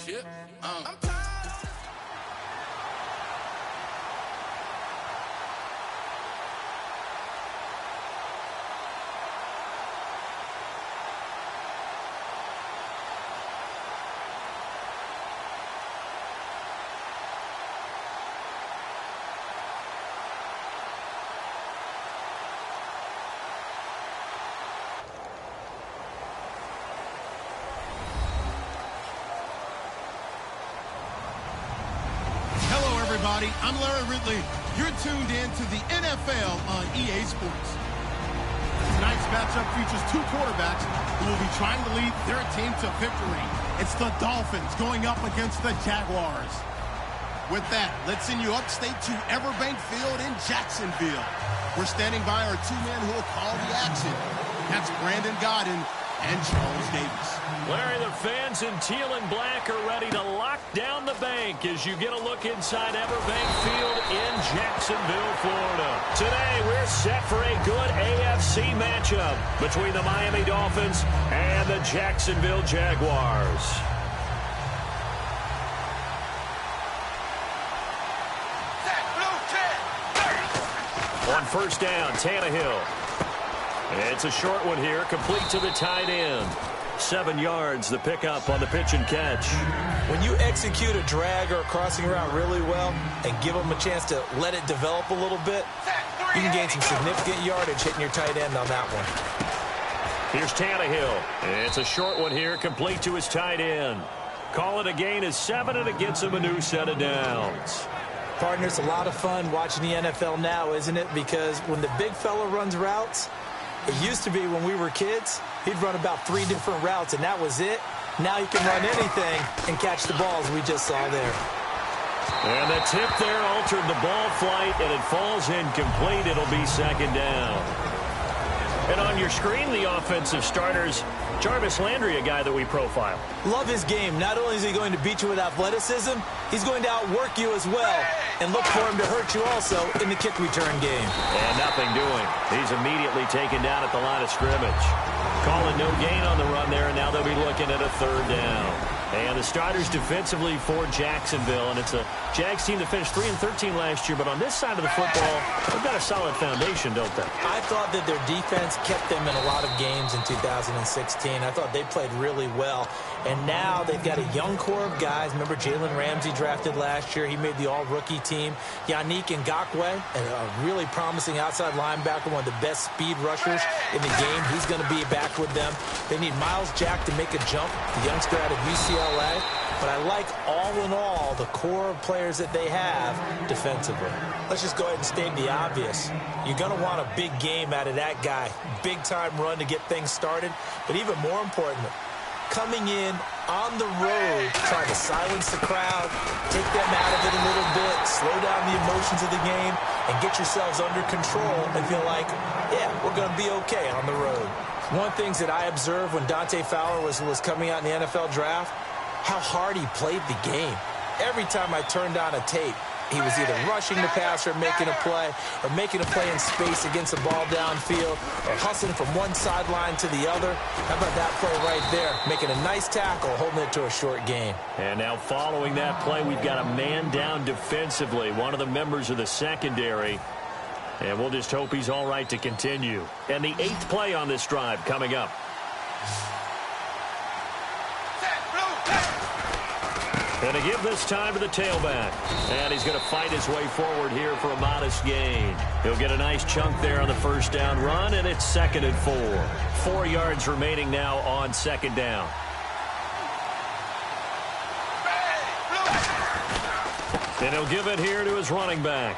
shit. I'm Larry Ridley. You're tuned in to the NFL on EA Sports. Tonight's matchup features two quarterbacks who will be trying to lead their team to victory. It's the Dolphins going up against the Jaguars. With that, let's send you upstate to Everbank Field in Jacksonville. We're standing by our two men who will call the action. That's Brandon Godden and Charles Davis. Larry, the fans in teal and black are ready to lock down the bank as you get a look inside Everbank Field in Jacksonville, Florida. Today, we're set for a good AFC matchup between the Miami Dolphins and the Jacksonville Jaguars. On first down, Tannehill. It's a short one here, complete to the tight end. 7 yards, the pickup on the pitch and catch. When you execute a drag or a crossing route really well and give them a chance to let it develop a little bit, you can gain some significant yardage hitting your tight end on that one. Here's Tannehill. It's a short one here, complete to his tight end. Call it a gain of 7, and it gets him a new set of downs. Partner, it's a lot of fun watching the NFL now, isn't it? Because when the big fella runs routes, it used to be when we were kids, he'd run about 3 different routes, and that was it. Now he can run anything and catch the balls we just saw there. And the tip there altered the ball flight, and it falls incomplete. It'll be second down. And on your screen, the offensive starters, Jarvis Landry, a guy that we profile. Love his game. Not only is he going to beat you with athleticism, he's going to outwork you as well. And look for him to hurt you also in the kick return game. And nothing doing. He's immediately taken down at the line of scrimmage. Calling no gain on the run there, and now they'll be looking at a third down. And the starters defensively for Jacksonville, and it's a Jags team that finished 3-13 last year, but on this side of the football, they've got a solid foundation, don't they? I thought that their defense kept them in a lot of games in 2016. I thought they played really well, and now they've got a young core of guys. Remember Jalen Ramsey drafted last year. He made the all-rookie team. Yannick Ngakoue, a really promising outside linebacker, one of the best speed rushers in the game. He's going to be back with them. They need Miles Jack to make a jump, the youngster out of UCLA. But I like, all in all, the core of players that they have defensively. Let's just go ahead and state the obvious. You're going to want a big game out of that guy. Big-time run to get things started. But even more importantly, coming in on the road, trying to silence the crowd, take them out of it a little bit, slow down the emotions of the game, and get yourselves under control and feel like, yeah, we're going to be okay on the road. One of the things that I observed when Dante Fowler was coming out in the NFL draft, how hard he played the game. Every time I turned on a tape, he was either rushing the passer, making a play, or making a play in space against the ball downfield, or hustling from one sideline to the other. How about that play right there? Making a nice tackle, holding it to a short gain. And now following that play, we've got a man down defensively, one of the members of the secondary. And we'll just hope he's all right to continue. And the 8th play on this drive coming up. And to give this time to the tailback. And he's going to fight his way forward here for a modest gain. He'll get a nice chunk there on the first down run, and it's 2nd and 4. 4 yards remaining now on 2nd down. And he'll give it here to his running back.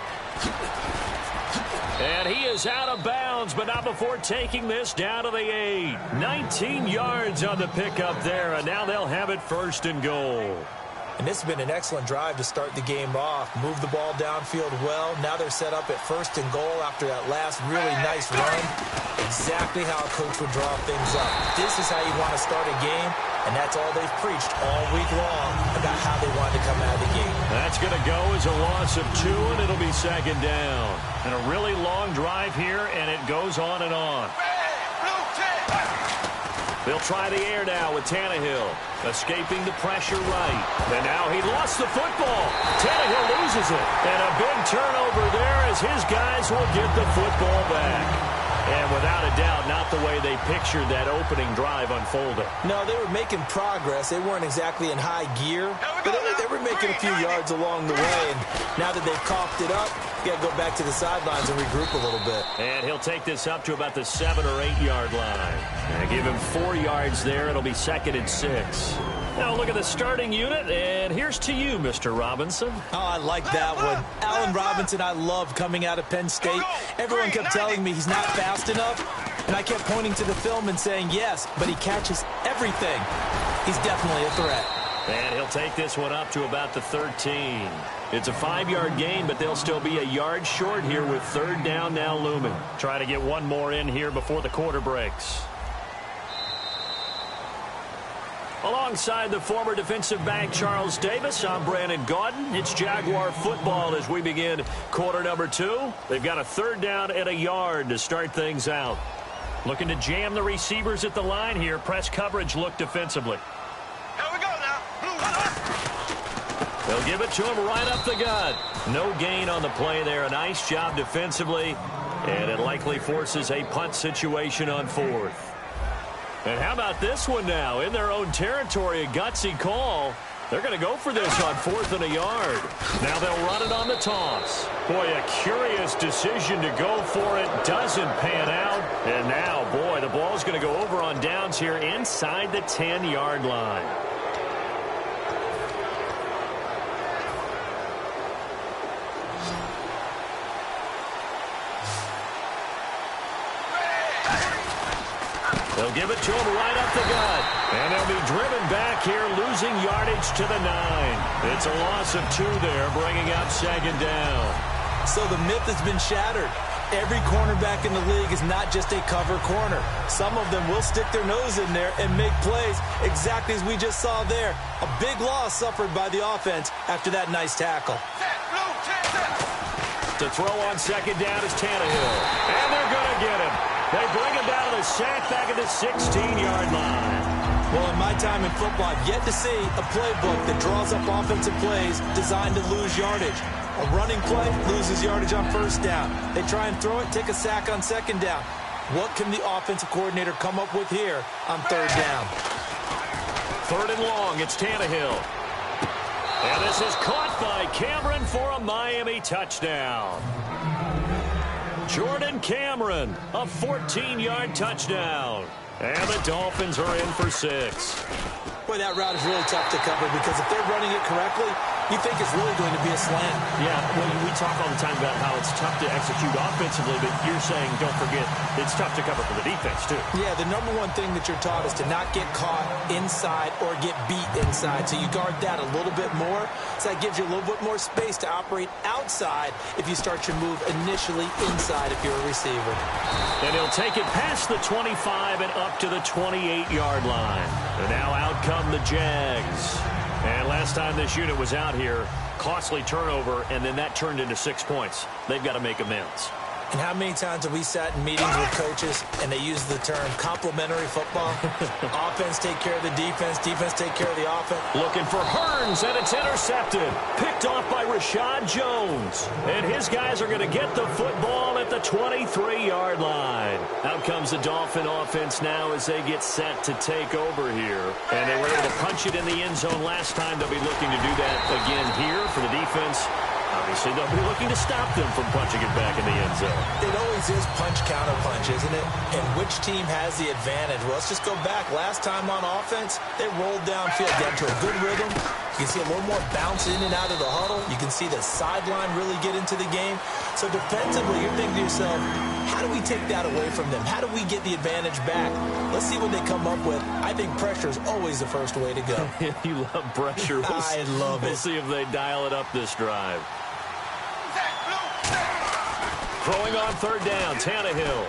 And he is out of bounds, but not before taking this down to the 8. 19 yards on the pickup there, and now they'll have it 1st and goal. And this has been an excellent drive to start the game off. Move the ball downfield well. Now they're set up at 1st and goal after that last really nice run. Exactly how a coach would draw things up. This is how you want to start a game, and that's all they've preached all week long about how they want to come out of the game. That's going to go as a loss of 2, and it'll be 2nd down. And a really long drive here, and it goes on and on. They'll try the air now with Tannehill. Escaping the pressure right. And now he lost the football. Tannehill loses it. And a big turnover there as his guys will get the football back. And without a doubt, not the way they pictured that opening drive unfolding. No, they were making progress. They weren't exactly in high gear, but they were making a few yards along the way. And now that they've coughed it up, you got to go back to the sidelines and regroup a little bit. And he'll take this up to about the 7 or 8 yard line. And give him 4 yards there. It'll be 2nd and 6. Now look at the starting unit, and here's to you, Mr. Robinson. Oh, I like that one. Allen Robinson, I loved coming out of Penn State. Everyone kept telling me he's not fast enough, and I kept pointing to the film and saying yes, but he catches everything. He's definitely a threat. And he'll take this one up to about the 13. It's a 5-yard gain, but they'll still be a yard short here with 3rd down now looming. Try to get one more in here before the quarter breaks. Alongside the former defensive back Charles Davis, I'm Brandon Gaudin. It's Jaguar football as we begin quarter number 2. They've got a 3rd down and a yard to start things out. Looking to jam the receivers at the line here. Press coverage look defensively. Here we go now. They'll give it to him right up the gut. No gain on the play there. A nice job defensively. And it likely forces a punt situation on 4th. And how about this one now? In their own territory, a gutsy call. They're going to go for this on 4th and a yard. Now they'll run it on the toss. Boy, a curious decision to go for it. Doesn't pan out. And now, boy, the ball's going to go over on downs here inside the 10-yard line. They'll give it to him right up the gut. And they'll be driven back here, losing yardage to the 9. It's a loss of 2 there, bringing up 2nd down. So the myth has been shattered. Every cornerback in the league is not just a cover corner. Some of them will stick their nose in there and make plays exactly as we just saw there. A big loss suffered by the offense after that nice tackle. To throw on 2nd down is Tannehill. And they're going to get him. They bring him down to the sack back at the 16-yard line. Well, in my time in football, I've yet to see a playbook that draws up offensive plays designed to lose yardage. A running play loses yardage on 1st down. They try and throw it, take a sack on 2nd down. What can the offensive coordinator come up with here on 3rd down? 3rd and long, it's Tannehill. And this is caught by Cameron for a Miami touchdown. Jordan Cameron, a 14-yard touchdown. And the Dolphins are in for 6. Boy, that route is really tough to cover because if they're running it correctly, you think it's really going to be a slant. Yeah, well, we talk all the time about how it's tough to execute offensively, but you're saying, don't forget, it's tough to cover for the defense, too. Yeah, the number one thing that you're taught is to not get caught inside or get beat inside. So you guard that a little bit more. So that gives you a little bit more space to operate outside if you start your move initially inside if you're a receiver. And he'll take it past the 25 and up to the 28-yard line. And now out come the Jags. And last time this unit was out here, costly turnover, and then that turned into 6 points. They've got to make amends. And how many times have we sat in meetings with coaches and they use the term complementary football? Offense take care of the defense, defense take care of the offense. Looking for Hearns, and it's intercepted. Picked off by Rashad Jones. And his guys are going to get the football at the 23-yard line. Out comes the Dolphin offense now as they get set to take over here. And they were able to punch it in the end zone last time. They'll be looking to do that again here for the defense. Obviously, they'll be looking to stop them from punching it back in the end zone. It always is punch-counter-punch, isn't it? And which team has the advantage? Well, let's just go back. Last time on offense, they rolled downfield, got into a good rhythm. You can see a little more bounce in and out of the huddle. You can see the sideline really get into the game. So defensively, you're thinking to yourself, how do we take that away from them? How do we get the advantage back? Let's see what they come up with. I think pressure is always the first way to go. You love pressure. I love it. We'll see if they dial it up this drive. Throwing on 3rd down, Tannehill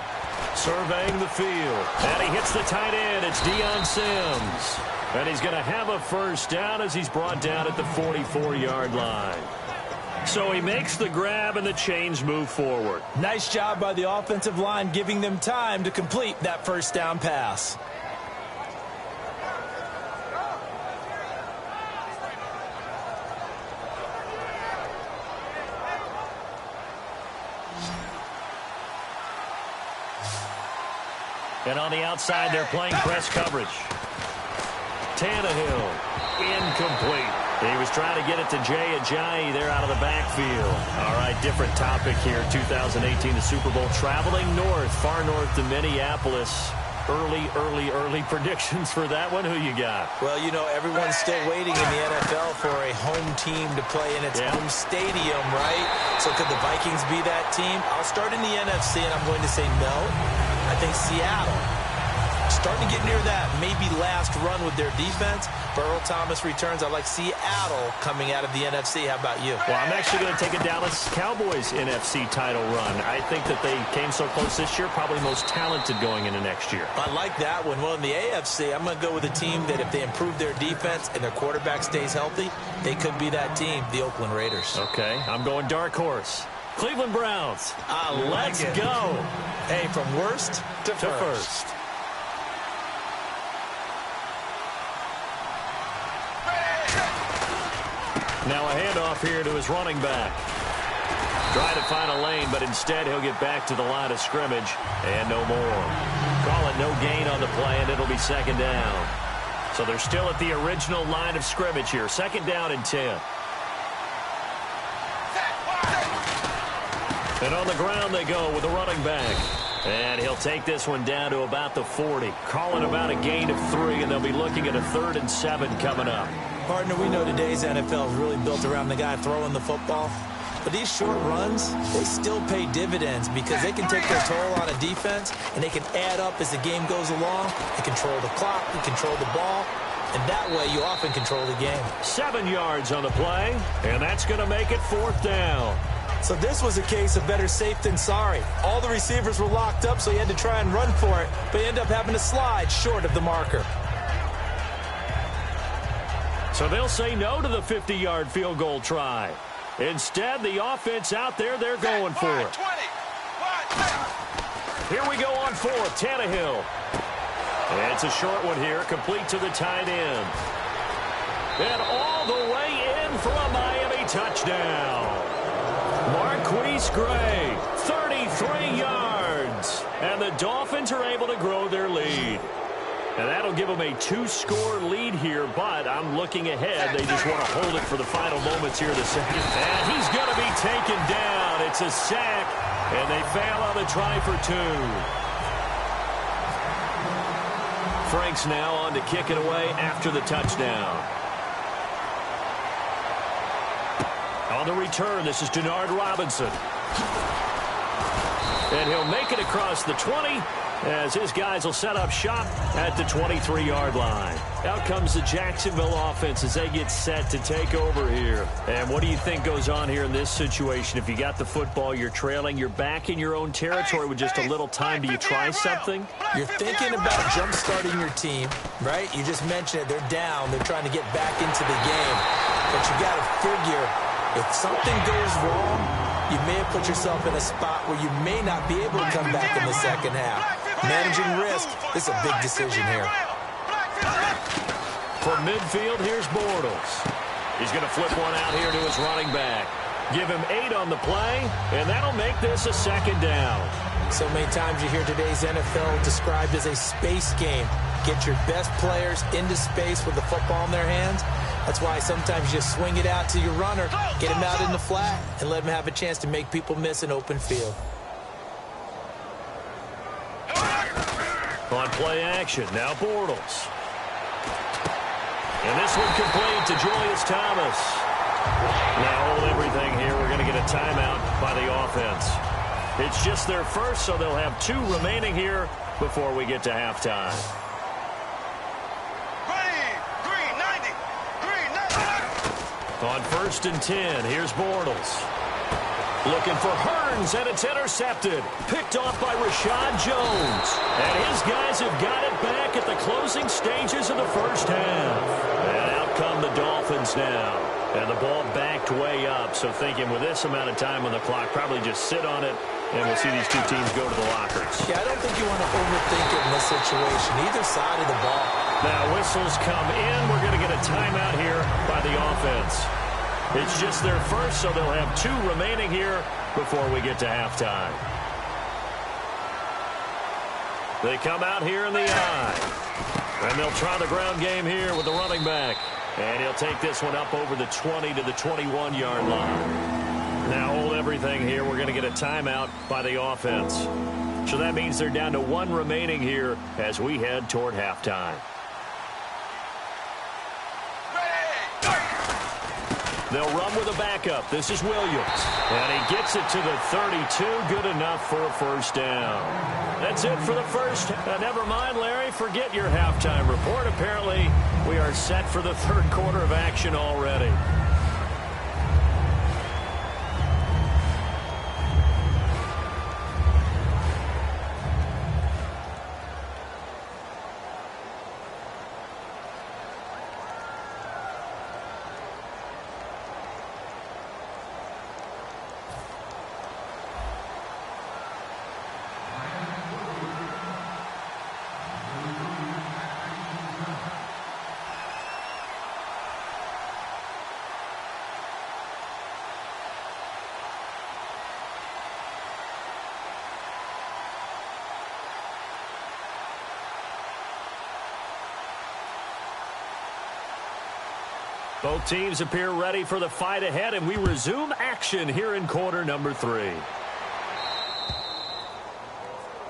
surveying the field. And he hits the tight end. It's Deion Sims. And he's going to have a 1st down as he's brought down at the 44-yard line. So he makes the grab and the chains move forward. Nice job by the offensive line giving them time to complete that 1st down pass. And on the outside, they're playing press coverage. Tannehill, incomplete. He was trying to get it to Jay Ajayi there out of the backfield. All right, different topic here. 2018, the Super Bowl, traveling north, far north to Minneapolis. Early predictions for that one. Who you got? Well, you know, everyone's still waiting in the NFL for a home team to play in its home stadium, right? So could the Vikings be that team? I'll start in the NFC, and I'm going to say no. I think Seattle. Starting to get near that maybe last run with their defense. Earl Thomas returns. I like Seattle coming out of the NFC. How about you? Well, I'm actually going to take a Dallas Cowboys NFC title run. I think that they came so close this year, probably most talented going into next year. I like that one. Well, in the AFC, I'm going to go with a team that if they improve their defense and their quarterback stays healthy, they could be that team, the Oakland Raiders. Okay, I'm going dark horse. Cleveland Browns. Let's go. Hey, from worst to first. Now a handoff here to his running back. Try to find a lane, but instead he'll get back to the line of scrimmage and no more. Call it no gain on the play, and it'll be second down. So they're still at the original line of scrimmage here. Second down and 10. And on the ground they go with the running back. And he'll take this one down to about the 40. Call it about a gain of 3, and they'll be looking at a 3rd and 7 coming up. Partner, we know today's NFL is really built around the guy throwing the football. But these short runs, they still pay dividends because they can take their toll on a defense, and they can add up as the game goes along. They control the clock, they control the ball, and that way you often control the game. 7 yards on the play, and that's going to make it 4th down. So this was a case of better safe than sorry. All the receivers were locked up, so he had to try and run for it, but he ended up having to slide short of the marker. So they'll say no to the 50-yard field goal try. Instead, the offense out there, they're going for it. Here we go on 4th, Tannehill. And it's a short one here, complete to the tight end. And all the way in for a Miami touchdown. Marquise Gray, 33 yards. And the Dolphins are able to grow their lead. And that'll give them a 2-score lead here, but I'm looking ahead. They just want to hold it for the final moments here of the second. And he's going to be taken down. It's a sack, and they fail on the try for 2. Franks now on to kick it away after the touchdown. On the return, this is Denard Robinson. And he'll make it across the 20 as his guys will set up shop at the 23-yard line. Out comes the Jacksonville offense as they get set to take over here. And what do you think goes on here in this situation? If you got the football, you're trailing, you're back in your own territory with just a little time. Do you try something? You're thinking about jump-starting your team, right? You just mentioned it. They're down. They're trying to get back into the game. But you got to figure if something goes wrong, you may have put yourself in a spot where you may not be able to come back in the second half. Managing risk is a big decision here. From midfield, here's Bortles. He's going to flip one out here to his running back. Give him 8 on the play, and that'll make this a second down. So many times you hear today's NFL described as a space game. Get your best players into space with the football in their hands. That's why sometimes you just swing it out to your runner, get him out in the flat, and let him have a chance to make people miss an open field. On play action, now Bortles. And this one complete to Julius Thomas. Now hold everything here. We're going to get a timeout by the offense. It's just their first, so they'll have 2 remaining here before we get to halftime. On 1st and 10, here's Bortles. Looking for Hearns, and it's intercepted. Picked off by Rashad Jones. And his guys have got it back at the closing stages of the first half. And out come the Dolphins now. And the ball backed way up. So thinking with this amount of time on the clock, probably just sit on it, and we'll see these 2 teams go to the lockers. Yeah, I don't think you want to overthink it in this situation. Either side of the ball. Now whistles come in. We're going to get a timeout here by the offense. It's just their first, so they'll have 2 remaining here before we get to halftime. They come out here in the I. And they'll try the ground game here with the running back. And he'll take this one up over the 20 to the 21-yard line. Now hold everything here. We're going to get a timeout by the offense. So that means they're down to one remaining here as we head toward halftime. They'll run with a backup. This is Williams. And he gets it to the 32. Good enough for a first down. That's it for the first. Never mind, Larry. Forget your halftime report. Apparently, we are set for the third quarter of action already. Both teams appear ready for the fight ahead, and we resume action here in quarter number 3.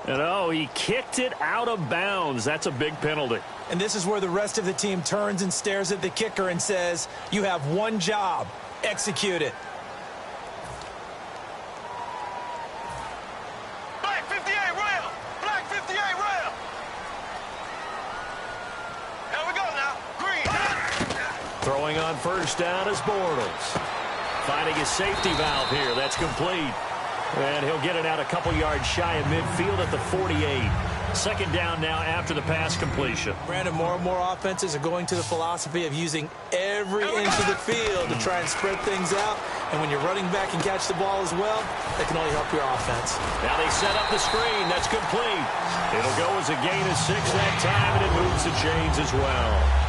And oh, he kicked it out of bounds. That's a big penalty. And this is where the rest of the team turns and stares at the kicker and says, you have one job. Execute it. Black 58 rail! Black 58 rail! Here we go now. Green. Throwing on first down is Bortles. Finding his safety valve here. That's complete. And he'll get it out a couple yards shy of midfield at the 48. Second down now after the pass completion. Brandon, more and more offenses are going to the philosophy of using every inch of the field to try and spread things out. And when you're running back and catch the ball as well, that can only help your offense. Now they set up the screen. That's complete. It'll go as a gain of 6 that time, and it moves the chains as well.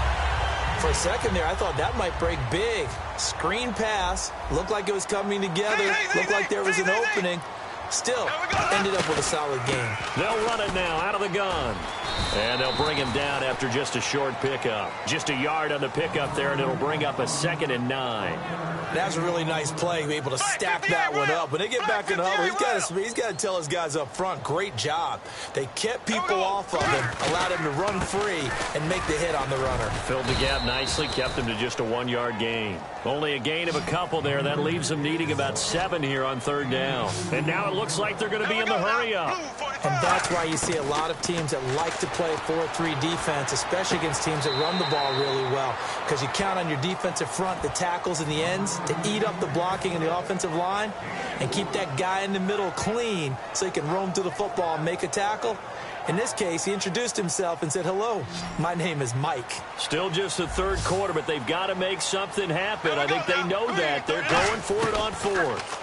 For a second there, I thought that might break big. Screen pass. Looked like it was coming together. Looked like there was an opening. Still, ended up with a solid game. They'll run it now out of the gun. And they'll bring him down after just a short pickup. Just a yard on the pickup there, and it'll bring up a 2nd and 9. That was a really nice play, be able to stack that one up. When they get back in the huddle, he's got to tell his guys up front, great job. They kept people off of him, allowed him to run free and make the hit on the runner. Filled the gap nicely, kept him to just a 1-yard gain. Only a gain of a couple there. That leaves them needing about 7 here on third down. And now it looks like they're going to be in the hurry-up. And that's why you see a lot of teams that like to play 4-3 defense, especially against teams that run the ball really well, because you count on your defensive front, the tackles and the ends, to eat up the blocking in the offensive line and keep that guy in the middle clean so he can roam through the football and make a tackle. In this case, he introduced himself and said, hello, my name is Mike. Still just the third quarter, but they've got to make something happen. I think they know that. They're going for it on 4th.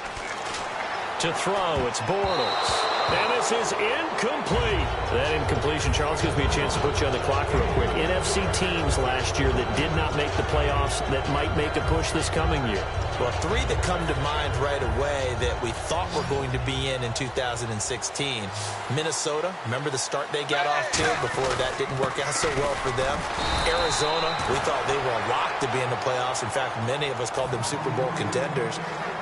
To throw, it's Bortles. And this is incomplete. That incompletion, Charles, gives me a chance to put you on the clock real quick. NFC teams last year that did not make the playoffs that might make a push this coming year. Well, 3 that come to mind right away that we thought were going to be in 2016. Minnesota, remember the start they got off to before that didn't work out so well for them. Arizona, we thought they were locked to be in the playoffs. In fact, many of us called them Super Bowl contenders.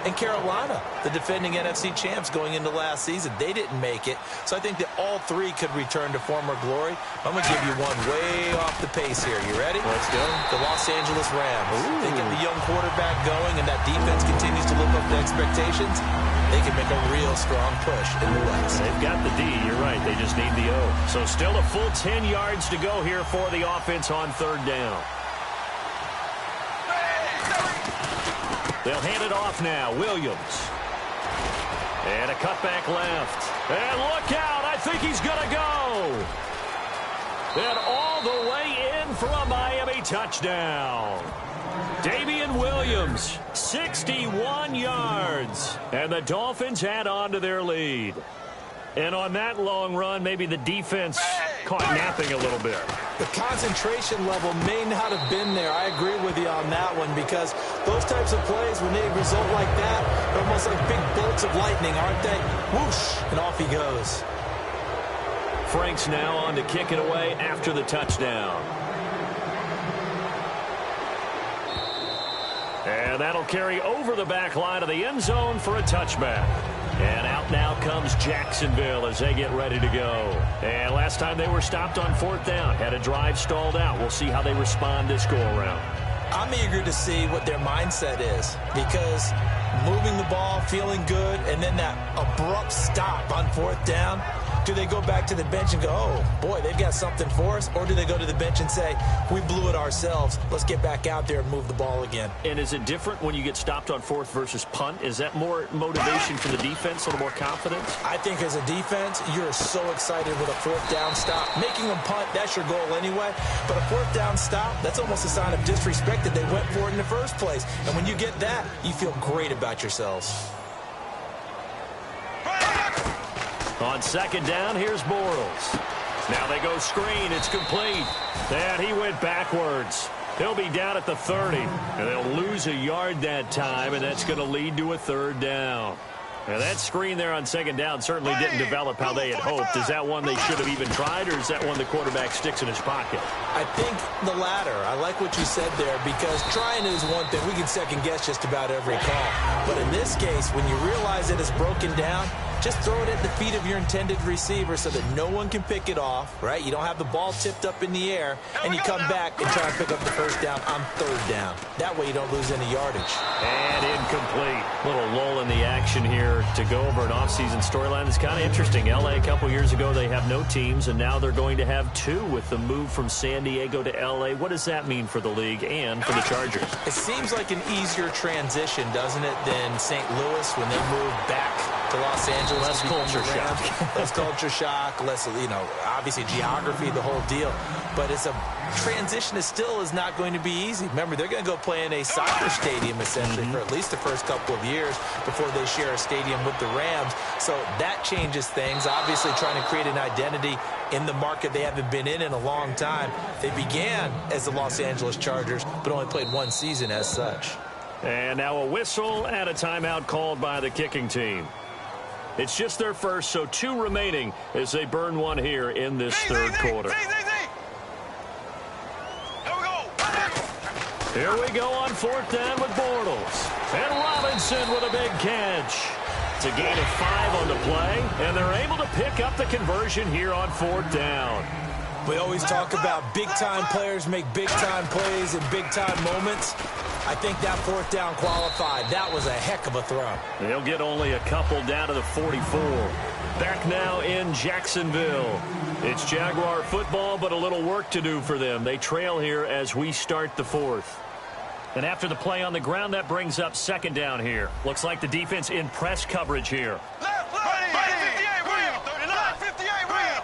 And Carolina, the defending NFC champs going into last season, they didn't make it. So I think that all 3 could return to former glory. I'm going to give you one way off the pace here. You ready? Let's go. The Los Angeles Rams. Ooh. They get the young quarterback going, and that defense continues to live up to expectations. They can make a real strong push in the West. They've got the D. You're right. They just need the O. So still a full 10 yards to go here for the offense on third down. They'll hand it off now. Williams. And a cutback left. And look out. I think he's going to go. And all the way in for a Miami touchdown. Damian Williams, 61 yards. And the Dolphins add on to their lead. And on that long run, maybe the defense caught napping a little bit. The concentration level may not have been there. I agree with you on that one, because those types of plays, when they result like that, they're almost like big bolts of lightning, aren't they? Whoosh, and off he goes. Franks now on to kick it away after the touchdown. And that'll carry over the back line of the end zone for a touchback. And out now comes Jacksonville as they get ready to go. And last time they were stopped on 4th down, had a drive stalled out. We'll see how they respond this go-around. I'm eager to see what their mindset is, because moving the ball, feeling good, and then that abrupt stop on 4th down, do they go back to the bench and go, oh, boy, they've got something for us? Or do they go to the bench and say, we blew it ourselves, let's get back out there and move the ball again? And is it different when you get stopped on 4th versus punt? Is that more motivation for the defense, a little more confidence? I think as a defense, you're so excited with a 4th down stop. Making them punt, that's your goal anyway. But a 4th down stop, that's almost a sign of disrespect that they went for it in the first place. And when you get that, you feel great about yourselves. On 2nd down, here's Bortles. Now they go screen. It's complete. And he went backwards. He'll be down at the 30. And they'll lose a yard that time, and that's going to lead to a 3rd down. Now that screen there on 2nd down certainly didn't develop how they had hoped. Is that one they should have even tried, or is that one the quarterback sticks in his pocket? I think the latter. I like what you said there, because trying is one thing. We can second-guess just about every call. But in this case, when you realize that it's broken down, just throw it at the feet of your intended receiver so that no one can pick it off, right? You don't have the ball tipped up in the air, and you come back and try and pick up the 1st down on 3rd down. That way you don't lose any yardage. And incomplete. Little lull in the action here to go over an offseason storyline. It's kind of interesting. L.A. a couple years ago, they have no teams, and now they're going to have 2 with the move from San Diego to L.A. What does that mean for the league and for the Chargers? It seems like an easier transition, doesn't it, than St. Louis when they moved back to Los Angeles. Less culture shock. Less culture shock, less, obviously geography, the whole deal. But it's a transition that still is not going to be easy. Remember, they're going to go play in a soccer stadium, essentially, for at least the first couple of years before they share a stadium with the Rams. So that changes things. Obviously, trying to create an identity in the market they haven't been in a long time. They began as the Los Angeles Chargers, but only played 1 season as such. And now a whistle and a timeout called by the kicking team. It's just their first, so 2 remaining as they burn one here in this 3rd quarter. Here we go on 4th down with Bortles. And Robinson with a big catch. It's a gain of 5 on the play, and they're able to pick up the conversion here on 4th down. We always talk about big-time players make big-time plays in big-time moments. I think that 4th down qualified. That was a heck of a throw. They'll get only a couple down to the 44. Back now in Jacksonville. It's Jaguar football, but a little work to do for them. They trail here as we start the 4th. And after the play on the ground, that brings up 2nd down here. Looks like the defense in press coverage here.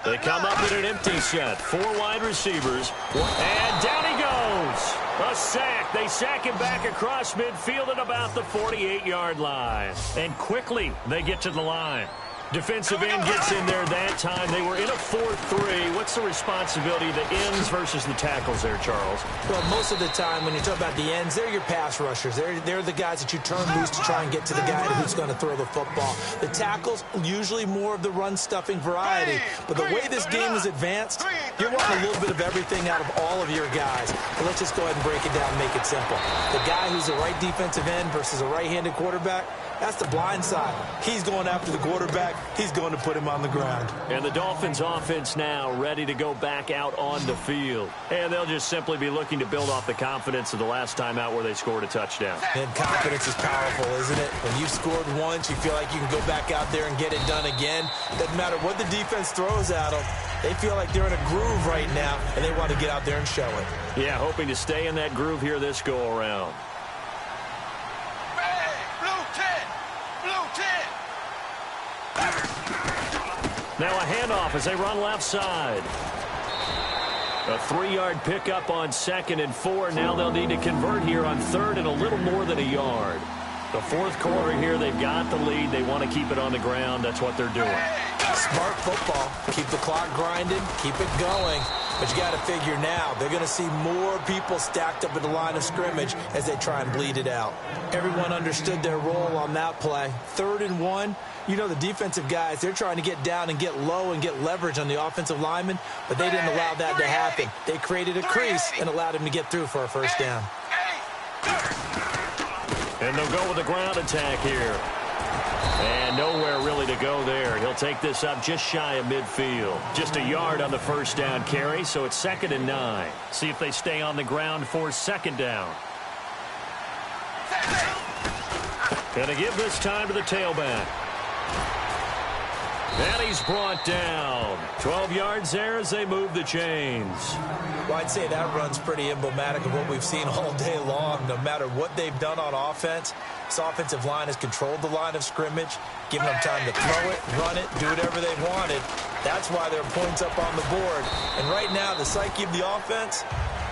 They come up in an empty set. 4 wide receivers. And down he goes. A sack. They sack him back across midfield at about the 48-yard line. And quickly they get to the line. Defensive end gets in there that time. They were in a 4-3. What's the responsibility of the ends versus the tackles there, Charles? Well, most of the time when you talk about the ends, they're your pass rushers. They're the guys that you turn loose to try and get to the guy who's going to throw the football. The tackles, usually more of the run-stuffing variety. But the way this game is advanced, you're wanting a little bit of everything out of all of your guys. But let's just go ahead and break it down and make it simple. The guy who's a right defensive end versus a right-handed quarterback, that's the blind side. He's going after the quarterback. He's going to put him on the ground. And the Dolphins offense now ready to go back out on the field. And they'll just simply be looking to build off the confidence of the last time out where they scored a touchdown. And confidence is powerful, isn't it? When you've scored once, you feel like you can go back out there and get it done again. Doesn't matter what the defense throws at them. They feel like they're in a groove right now, and they want to get out there and show it. Yeah, hoping to stay in that groove here this go-around. Now a handoff as they run left side. A 3-yard pickup on 2nd and 4. Now they'll need to convert here on 3rd and a little more than a yard. The 4th quarter here, they've got the lead. They want to keep it on the ground. That's what they're doing. Smart football. Keep the clock grinding. Keep it going. But you got to figure now, they're going to see more people stacked up at the line of scrimmage as they try and bleed it out. Everyone understood their role on that play. 3rd and 1. You know the defensive guys, they're trying to get down and get low and get leverage on the offensive lineman, but they didn't allow that to happen. They created a crease and allowed him to get through for a first down. And they'll go with the ground attack here. And nowhere really to go there. He'll take this up just shy of midfield. Just a yard on the first down carry, so it's 2nd and 9. See if they stay on the ground for 2nd down. Gonna give this time to the tailback. And he's brought down. 12 yards there as they move the chains. Well, I'd say that run's pretty emblematic of what we've seen all day long. No matter what they've done on offense, this offensive line has controlled the line of scrimmage, given them time to throw it, run it, do whatever they wanted. That's why there are points up on the board. And right now, the psyche of the offense,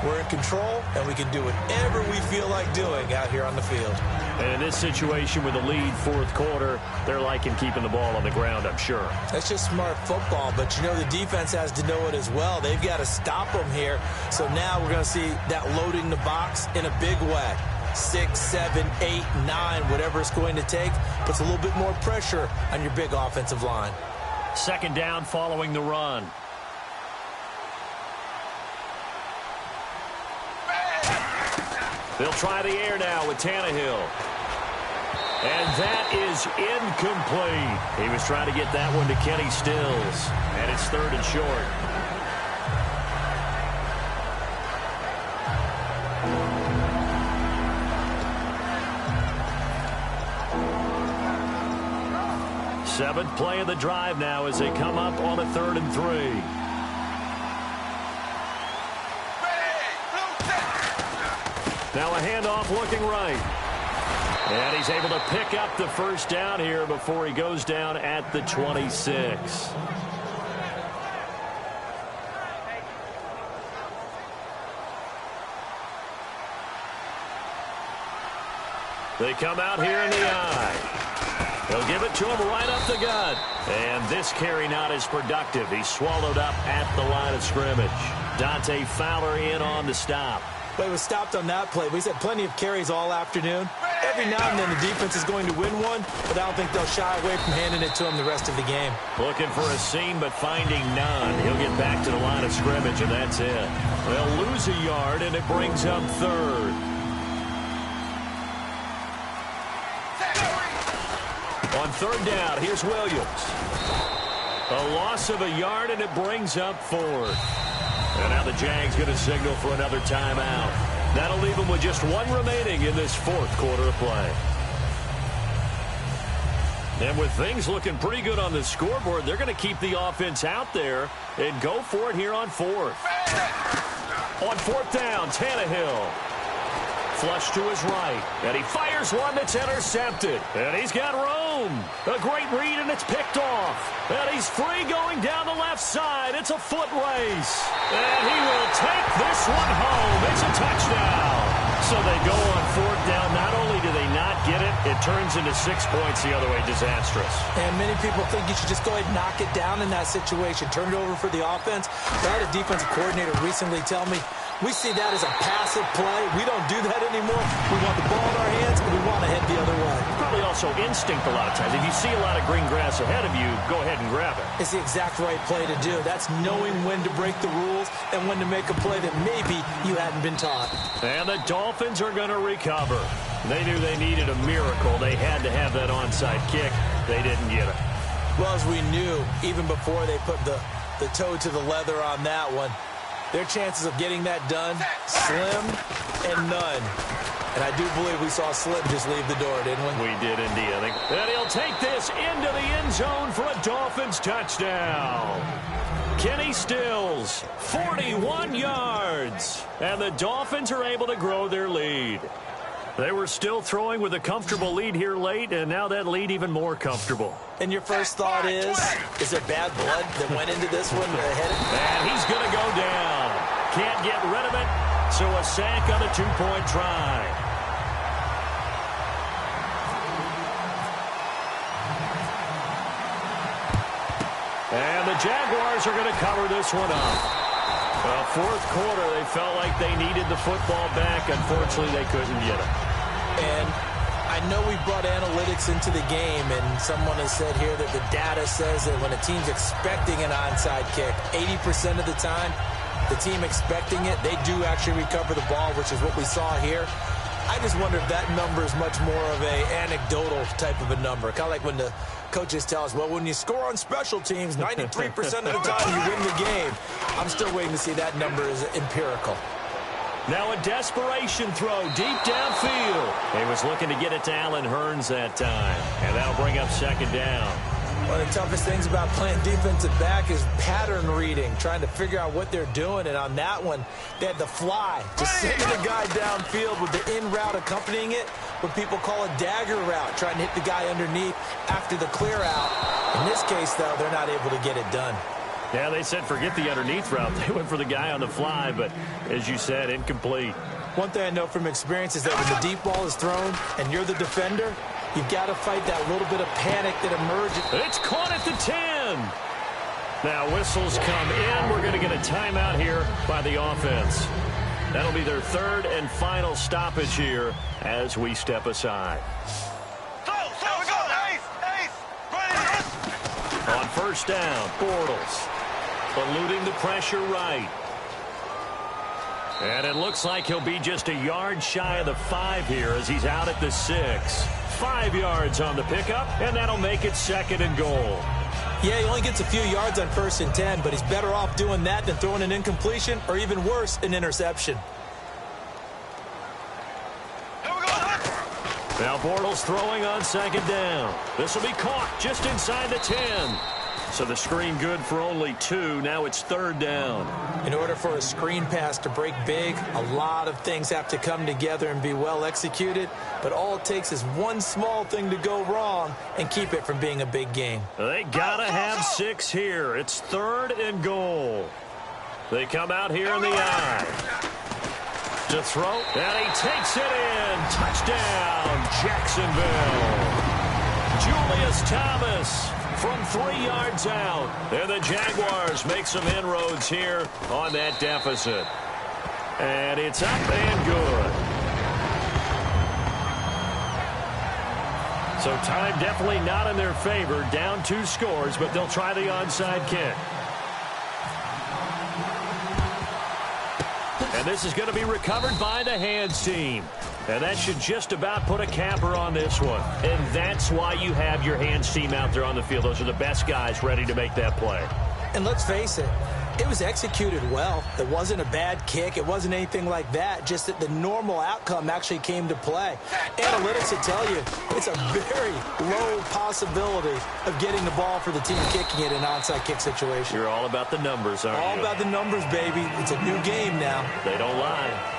we're in control, and we can do whatever we feel like doing out here on the field. And in this situation with the lead 4th quarter, they're liking keeping the ball on the ground, I'm sure. That's just smart football, but you know the defense has to know it as well. They've got to stop them here. So now we're going to see that loading the box in a big way. 6, 7, 8, 9, whatever it's going to take, puts a little bit more pressure on your big offensive line. 2nd down following the run. They'll try the air now with Tannehill. And that is incomplete. He was trying to get that one to Kenny Stills. And it's 3rd and short. Seventh play of the drive now as they come up on a 3rd and 3. Now a handoff looking right. And he's able to pick up the first down here before he goes down at the 26. They come out here in the eye. They'll give it to him right up the gut. And this carry not as productive. He's swallowed up at the line of scrimmage. Dante Fowler in on the stop. But he was stopped on that play. We've had plenty of carries all afternoon. Every now and then the defense is going to win one, but I don't think they'll shy away from handing it to him the rest of the game. Looking for a seam, but finding none. He'll get back to the line of scrimmage, and that's it. They'll lose a yard, and it brings up 3rd. On 3rd down, here's Williams. A loss of a yard, and it brings up 4th. And now the Jags going to signal for another timeout. That'll leave them with just 1 remaining in this 4th quarter of play. And with things looking pretty good on the scoreboard, they're going to keep the offense out there and go for it here on 4th. On 4th down, Tannehill. Flush to his right. And he fires one that's intercepted. And he's got room. A great read, and it's picked off. And he's free going down the left side. It's a foot race. And he will take this one home. It's a touchdown. So they go on 4th down. Not only do they not get it, it turns into 6 points the other way. Disastrous. And many people think you should just go ahead and knock it down in that situation. Turn it over for the offense. But I had a defensive coordinator recently tell me, we see that as a passive play. We don't do that anymore. We want the ball in our hands, and we want to head the other way. Probably also instinct a lot of times. If you see a lot of green grass ahead of you, go ahead and grab it. It's the exact right play to do. That's knowing when to break the rules and when to make a play that maybe you hadn't been taught. And the Dolphins are going to recover. They knew they needed a miracle. They had to have that onside kick. They didn't get it. Well, as we knew, even before they put the toe to the leather on that one, their chances of getting that done, slim and none. And I do believe we saw Slim just leave the door, didn't we? We did indeed, I think. And he'll take this into the end zone for a Dolphins touchdown. Kenny Stills, 41 yards. And the Dolphins are able to grow their lead. They were still throwing with a comfortable lead here late, and now that lead even more comfortable. And your first thought is there bad blood that went into this one ahead? And he's going to go down. Can't get rid of it, so a sack on a 2-point try. And the Jaguars are going to cover this one up. Well, fourth quarter, they felt like they needed the football back. Unfortunately, they couldn't get it. And I know we brought analytics into the game, and someone has said here that the data says that when a team's expecting an onside kick, 80% of the time, the team expecting it, they do actually recover the ball, which is what we saw here. I just wonder if that number is much more of a anecdotal type of a number. Kind of like when the coaches tell us, well, when you score on special teams, 93% of the time you win the game. I'm still waiting to see that number is empirical. Now a desperation throw deep downfield. He was looking to get it to Allen Hurns that time, and that'll bring up second down. One of the toughest things about playing defensive back is pattern reading, trying to figure out what they're doing. And on that one, they had the fly, just sending the guy downfield with the in route accompanying it, what people call a dagger route, trying to hit the guy underneath after the clear out. In this case, though, they're not able to get it done. Yeah, they said forget the underneath route. They went for the guy on the fly, but as you said, incomplete. One thing I know from experience is that when the deep ball is thrown and you're the defender, you've got to fight that little bit of panic that emerges. It's caught at the 10. Now whistles come in. We're going to get a timeout here by the offense. That'll be their third and final stoppage here as we step aside. On first down, Bortles eluding the pressure right. And it looks like he'll be just a yard shy of the 5 here as he's out at the 6. 5 yards on the pickup, and that'll make it second and goal. Yeah, he only gets a few yards on 1st and 10, but he's better off doing that than throwing an incompletion or even worse, an interception. Now Bortles throwing on second down. This will be caught just inside the 10. So the screen good for only 2. Now it's third down. In order for a screen pass to break big, a lot of things have to come together and be well executed. But all it takes is one small thing to go wrong and keep it from being a big game. They gotta have 6 here. It's third and goal. They come out here in the eye. To throw, and he takes it in. Touchdown, Jacksonville. Julius Thomas from 3 yards out. And the Jaguars make some inroads here on that deficit. And it's up and good. So time definitely not in their favor. Down 2 scores, but they'll try the onside kick. And this is going to be recovered by the hands team. And that should just about put a capper on this one. And that's why you have your hands team out there on the field. Those are the best guys ready to make that play. And let's face it, it was executed well. It wasn't a bad kick. It wasn't anything like that. Just that the normal outcome actually came to play. Analytics will tell you it's a very low possibility of getting the ball for the team kicking it in an onside kick situation. You're all about the numbers, aren't you? All about the numbers, baby. It's a new game now. They don't lie.